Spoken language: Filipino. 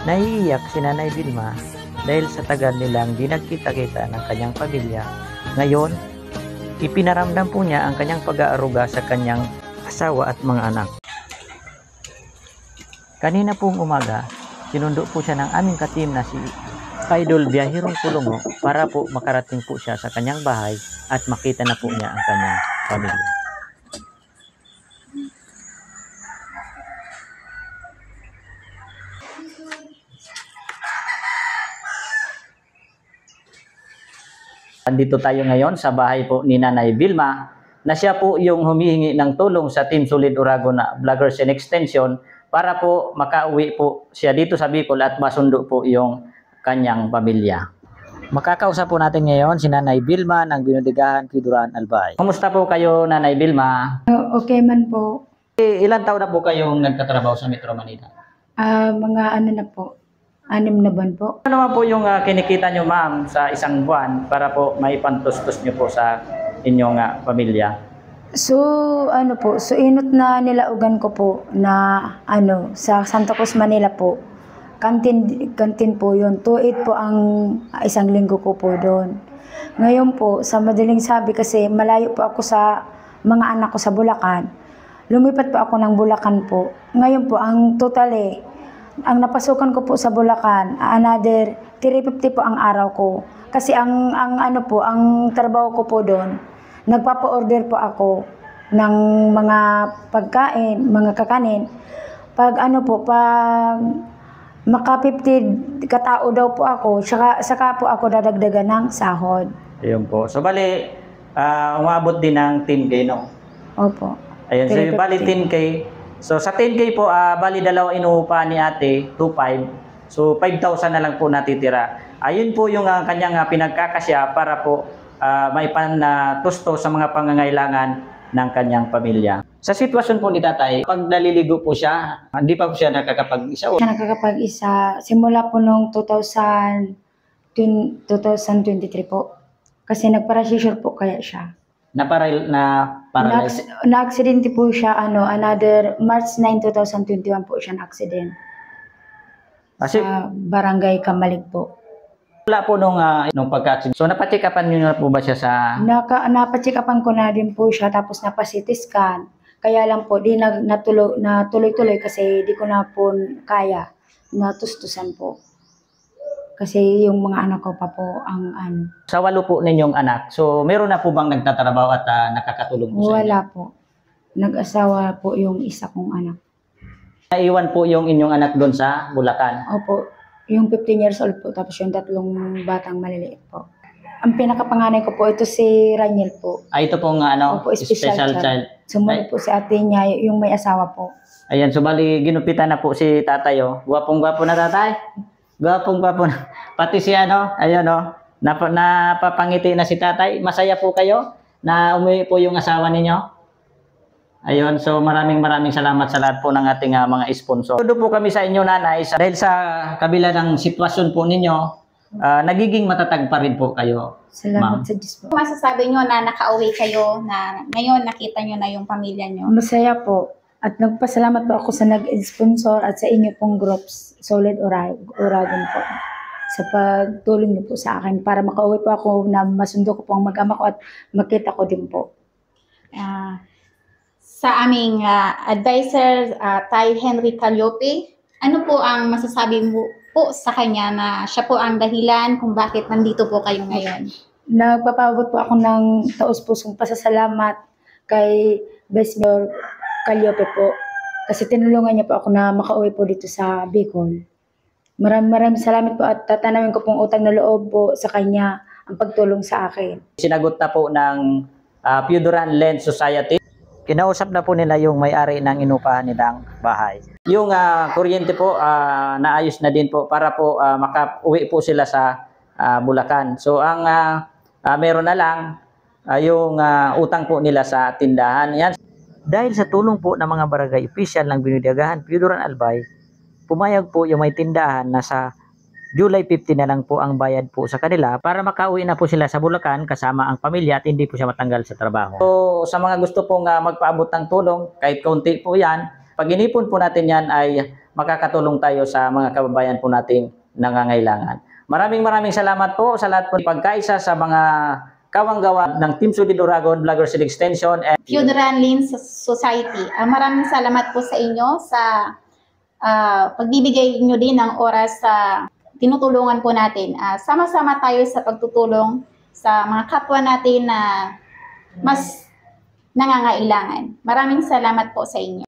Naiiyak si Nanay Vilma dahil sa tagal nilang di nagkita-kita ng kanyang pamilya. Ngayon, ipinaramdam po niya ang kanyang pag-aaruga sa kanyang asawa at mga anak. Kanina pong umaga, sinundo po siya ng aming ka-team na si Idol Biyahirong Pulungo para po makarating po siya sa kanyang bahay at makita na po niya ang kanyang pamilya. Andito tayo ngayon sa bahay po ni Nanay Vilma na siya po yung humihingi ng tulong sa Team Solid Urago na Vloggers and Extension para po makauwi po siya dito sa Bicol at masundo po yung kanyang pamilya. Makakausap po natin ngayon si Nanay Vilma ng Binodigahan, Piduran, Albay. Kumusta po kayo, Nanay Vilma? Okay man po. Ilan taon na po kayong nagtatrabaho sa Metro Manila? Mga ano na po, 6 na buwan po. Ano naman po yung kinikita nyo, ma'am, sa isang buwan para po maipantustos nyo po sa inyong pamilya? So, ano po, so inot na nilaugan ko po na ano, sa Santa Cruz, Manila po. Kantin po yun. 2.8 po ang isang linggo ko po doon. Ngayon po, sa madaling sabi kasi malayo po ako sa mga anak ko sa Bulacan. Lumipat po ako ng Bulacan po. Ngayon po, ang total ang napasukan ko po sa Bulacan, another 350 po ang araw ko. Kasi ang ano po, ang trabaho ko po doon, nagpapa-order po ako ng mga pagkain, mga kakanin. Pag ano po, pag maka 50 katao daw po ako, saka po ako dadagdagan ng sahod. Ayun po. So bali, umabot din ng 10K, no? Opo. Ayun, so bali 10K. So sa 10K po, bali dalawa inuupa ni ate, 2.5. So 5,000 na lang po natitira. Ayun po yung kanyang pinagkakasya para po maipantusto sa mga pangangailangan ng kanyang pamilya. Sa sitwasyon po ni tatay, pag naliligo po siya, hindi pa po siya nakakapag-isa? Nakakapag-isa simula po noong 2023 po. Kasi nagparasisure po kaya siya. Na-paralyze? Na-aksidente po siya, another March 9, 2021 po siya na-aksidente. Sa Barangay Kamalig po. Wala po nung pagka-accident. So napacheck upan niyo na po ba siya sa... Napacheck upan ko na din po siya, tapos napa-CT scan. Kaya lang po, di natuloy-tuloy kasi di ko na po kaya. Natustusan po. Kasi yung mga anak ko pa po ang ano. Sa 8 po ninyong anak, so meron na po bang nagtatrabaho at nakakatulong po sa inyo? Wala po. Nag-asawa po yung isa kong anak. Naiwan po yung inyong anak doon sa Bulacan? Opo. Yung 15 years old po, tapos yung 3 batang maliliit po. Ang pinakapanganay ko po, ito si Raniel po. Ito pong Opo, special child. Sumunod po si ate niya, yung may asawa po. Ayan, so bali ginupitan na po si tatay. Gwapong-gwapo na tatay. Gwapong-gwapo na. Pati si ayun napapangiti na si tatay. Masaya po kayo na umuwi po yung asawa ninyo? Ayun, so maraming salamat sa lahat po ng ating mga sponsor. Tudo po kami sa inyo, nanay, dahil sa kabila ng sitwasyon po ninyo, nagiging matatag pa rin po kayo. Salamat sa Diyos po. Masasabi nyo na nakauwi kayo, na ngayon nakita nyo na yung pamilya nyo? Masaya po. At nagpasalamat po ako sa nag-sponsor at sa inyo pong groups, Solid Uragon po. Sa pagtulong niyo po sa akin para makauwi po ako na masundo ko po ang mag-ama ko at makita ko din po. Sa aming advisor, Tay Henry Caliope, ano po ang masasabi mo po sa kanya na siya po ang dahilan kung bakit nandito po kayo ngayon? Nagpapabot po ako ng taos-pusong pasasalamat kay Vice Mayor Caliope po. Kasi tinulungan niya po ako na makauwi po dito sa Bicol. Maraming salamat po at tatanawin ko pong utang na loob po sa kanya ang pagtulong sa akin. Sinagot na po ng Piduran Land Society. Kinausap na po nila yung may-ari ng inupahan nilang bahay. Yung kuryente po, naayos na din po para po makauwi po sila sa Bulacan. So ang meron na lang yung utang po nila sa tindahan. Yan. Dahil sa tulong po ng mga barangay official ng Binodigahan, Piduran, Albay, pumayag po yung may tindahan na sa July 15 na lang po ang bayad po sa kanila para makauwi na po sila sa Bulacan kasama ang pamilya at hindi po siya matanggal sa trabaho. So sa mga gusto pong magpaabot ng tulong, kahit kaunti po yan, pag inipon po natin yan ay makakatulong tayo sa mga kababayan po nating nangangailangan. Maraming salamat po sa lahat po pagkaisa sa mga kawang-gawa ng Team Solid Uragon, Vloggers and Extension, and Piudoran Lens Society. Maraming salamat po sa inyo sa pagbibigay nyo din ng oras sa tinutulungan po natin. Sama-sama tayo sa pagtutulong sa mga kapwa natin na mas nangangailangan. Maraming salamat po sa inyo.